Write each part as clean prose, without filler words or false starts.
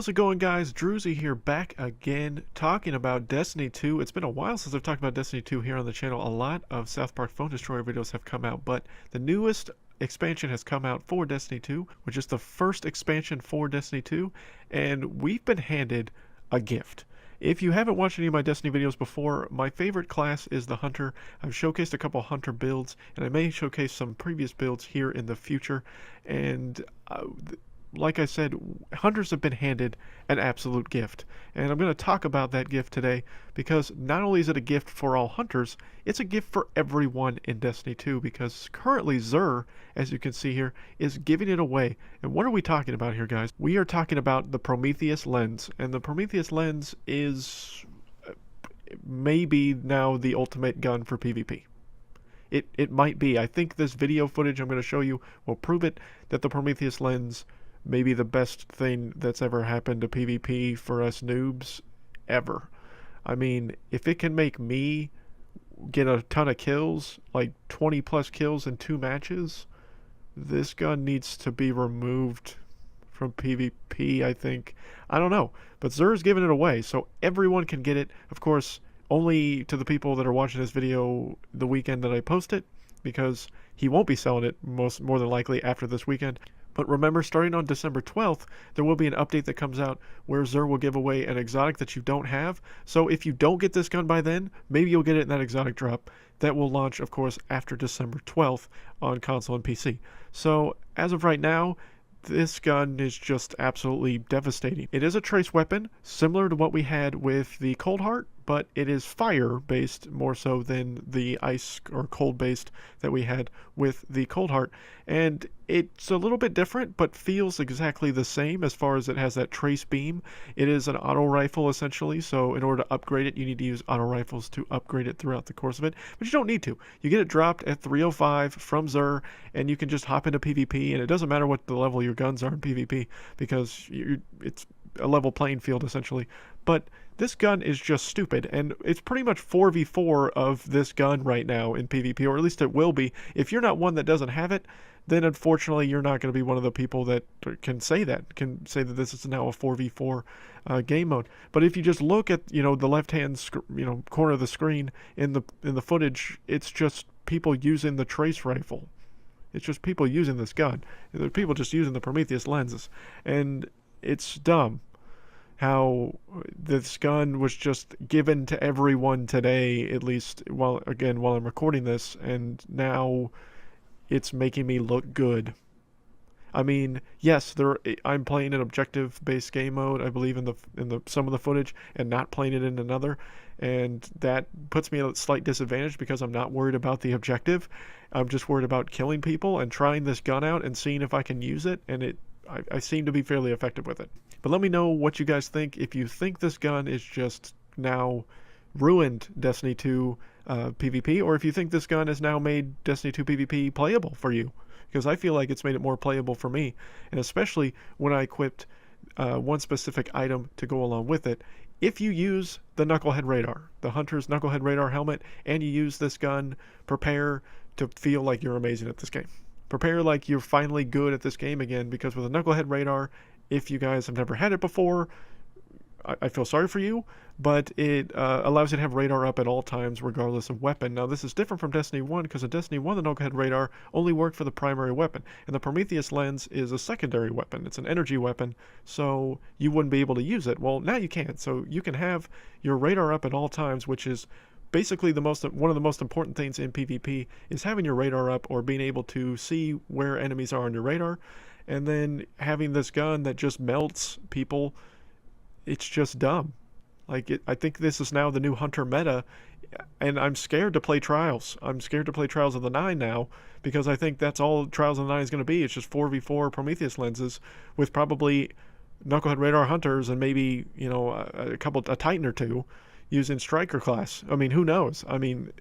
How's it going, guys? Drewzy here, back again talking about Destiny 2. It's been a while since I've talked about Destiny 2 here on the channel. A lot of South Park Phone Destroyer videos have come out, but the newest expansion has come out for Destiny 2, which is the first expansion for Destiny 2, and we've been handed a gift. If you haven't watched any of my Destiny videos before, my favorite class is the Hunter. I've showcased a couple Hunter builds, and I may showcase some previous builds here in the future, and like I said, hunters have been handed an absolute gift. And I'm going to talk about that gift today because not only is it a gift for all hunters, it's a gift for everyone in Destiny 2 because currently Xur, as you can see here, is giving it away. And what are we talking about here, guys? We are talking about the Prometheus Lens. And the Prometheus Lens is maybe now the ultimate gun for PvP. It might be. I think this video footage I'm going to show you will prove it, that the Prometheus Lens maybe the best thing that's ever happened to PvP for us noobs ever. I mean, if it can make me get a ton of kills, like 20 plus kills in 2 matches, this gun needs to be removed from PvP, I think. I don't know, but Xur's giving it away, so everyone can get it. Of course, only to the people that are watching this video the weekend that I post it, because he won't be selling it more than likely after this weekend. But remember, starting on December 12th, there will be an update that comes out where Xur will give away an exotic that you don't have. So if you don't get this gun by then, maybe you'll get it in that exotic drop. That will launch, of course, after December 12th on console and PC. So as of right now, this gun is just absolutely devastating. It is a trace weapon, similar to what we had with the Cold Heart, but it is fire-based more so than the ice or cold-based that we had with the Cold Heart. And it's a little bit different, but feels exactly the same as far as it has that trace beam. It is an auto rifle, essentially, so in order to upgrade it, you need to use auto rifles to upgrade it throughout the course of it, but you don't need to. You get it dropped at 305 from Xur, and you can just hop into PvP, and it doesn't matter what the level your guns are in PvP, because it's a level playing field, essentially. But this gun is just stupid, and it's pretty much 4v4 of this gun right now in PvP, or at least it will be. If you're not one that doesn't have it, then unfortunately you're not going to be one of the people that can say that this is now a 4v4 game mode. But if you just look at, the left-hand corner of the screen in the footage, it's just people using the trace rifle. It's just people using this gun. There people just using the Prometheus lenses, and it's dumb how this gun was just given to everyone today, at least while I'm recording this, and now it's making me look good. I mean, yes, I'm playing an objective-based game mode, I believe, in the some of the footage, and not playing it in another, and that puts me at a slight disadvantage because I'm not worried about the objective. I'm just worried about killing people and trying this gun out and seeing if I can use it, and I seem to be fairly effective with it. But let me know what you guys think. If you think this gun is just now ruined Destiny 2 PvP, or if you think this gun has now made Destiny 2 PvP playable for you, because I feel like it's made it more playable for me, and especially when I equipped one specific item to go along with it. If you use the Knucklehead Radar, the Hunter's Knucklehead Radar helmet, and you use this gun, prepare to feel like you're amazing at this game. Prepare like you're finally good at this game again, because with a Knucklehead Radar, if you guys have never had it before, I feel sorry for you, but it allows you to have radar up at all times regardless of weapon. Now this is different from Destiny 1, because in Destiny 1 the Knucklehead Radar only worked for the primary weapon, and the Prometheus Lens is a secondary weapon. It's an energy weapon, so you wouldn't be able to use it. Well, now you can, so you can have your radar up at all times, which is basically one of the most important things in PvP, is having your radar up, or being able to see where enemies are on your radar. And then having this gun that just melts people, it's just dumb. I think this is now the new Hunter meta, and I'm scared to play Trials. I'm scared to play Trials of the 9 now, because I think that's all Trials of the 9 is going to be. It's just 4v4 Prometheus lenses with probably Knucklehead Radar Hunters and maybe, a Titan or two using Striker class. I mean, who knows? I mean,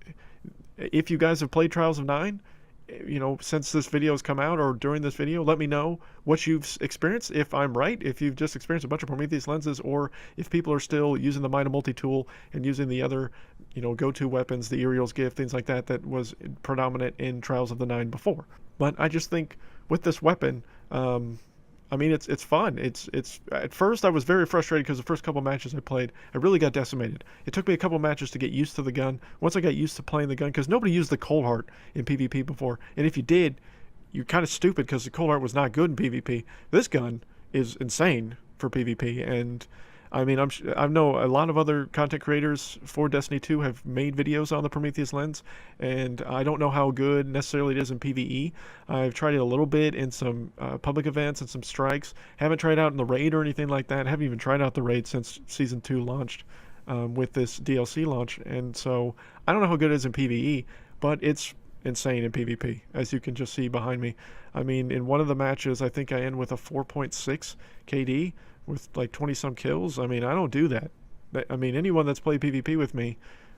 if you guys have played Trials of 9, since this video has come out or during this video, let me know what you've experienced. If I'm right, if you've just experienced a bunch of Prometheus lenses, or if people are still using the Mina multi-tool and using the other, go-to weapons, the Uriel's Gift, things like that was predominant in Trials of the 9 before. But I just think with this weapon, I mean, it's fun. It's at first I was very frustrated because the first couple matches I played, I really got decimated. It took me a couple matches to get used to the gun. Once I got used to playing the gun, because nobody used the cold heart in PvP before, and if you did, you're kind of stupid because the cold heart was not good in PvP. This gun is insane for PvP, and I mean, I know a lot of other content creators for Destiny 2 have made videos on the Prometheus Lens, and I don't know how good necessarily it is in PvE. I've tried it a little bit in some public events and some strikes. Haven't tried out in the raid or anything like that. Haven't even tried out the raid since Season 2 launched with this DLC launch, and so I don't know how good it is in PvE, but it's insane in PvP, as you can just see behind me. I mean, in one of the matches, I think I end with a 4.6 KD with like 20 some kills. I mean, I don't do that. I mean, anyone that's played PvP with me,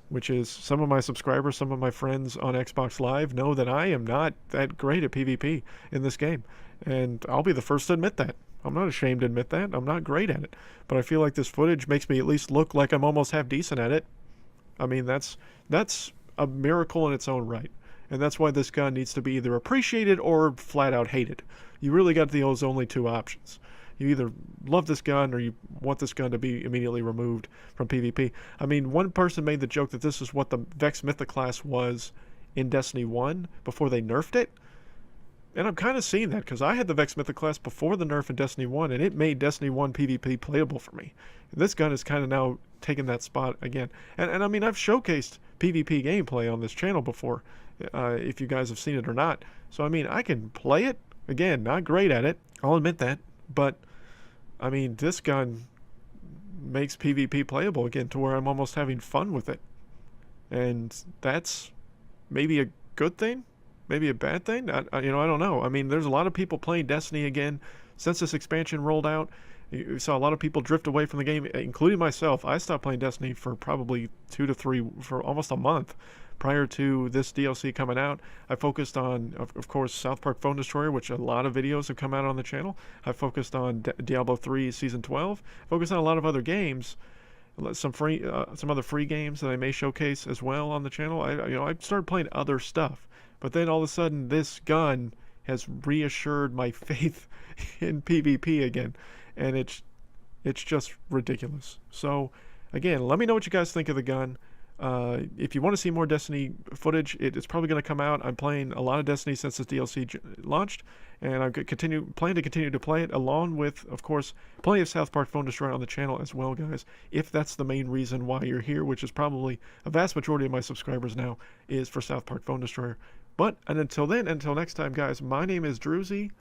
which is some of my subscribers, some of my friends on Xbox Live, know that I am not that great at PvP in this game. And I'll be the first to admit that. I'm not ashamed to admit that. I'm not great at it. But I feel like this footage makes me at least look like I'm almost half decent at it. I mean, that's a miracle in its own right. And that's why this gun needs to be either appreciated or flat out hated. You really got those only two options. You either love this gun or you want this gun to be immediately removed from PvP. I mean, one person made the joke that this is what the Vex Mythic class was in Destiny 1 before they nerfed it. And I'm kind of seeing that because I had the Vex Mythic class before the nerf in Destiny 1, and it made Destiny 1 PvP playable for me. And this gun is kind of now taking that spot again. And I mean, I've showcased PvP gameplay on this channel before, if you guys have seen it or not. So, I mean, I can play it. Again, not great at it. I'll admit that. But, I mean, this gun makes PvP playable again to where I'm almost having fun with it. And that's maybe a good thing, maybe a bad thing. I don't know. I mean, there's a lot of people playing Destiny again since this expansion rolled out. You saw a lot of people drift away from the game, including myself. I stopped playing Destiny for probably 2 to 3, for almost a month prior to this DLC coming out. I focused on, of course, South Park Phone Destroyer, which a lot of videos have come out on the channel. I focused on Diablo 3 Season 12. Focused on a lot of other games, some other free games that I may showcase as well on the channel. I started playing other stuff, but then all of a sudden, this gun has reassured my faith in PvP again, and it's just ridiculous. So, again, let me know what you guys think of the gun. If you want to see more Destiny footage, it's probably going to come out. I'm playing a lot of Destiny since this DLC launched, and I plan to continue to play it, along with, of course, plenty of South Park Phone Destroyer on the channel as well, guys. If that's the main reason why you're here, which is probably a vast majority of my subscribers now, is for South Park Phone Destroyer. But, and until then, until next time, guys, my name is Drewzy.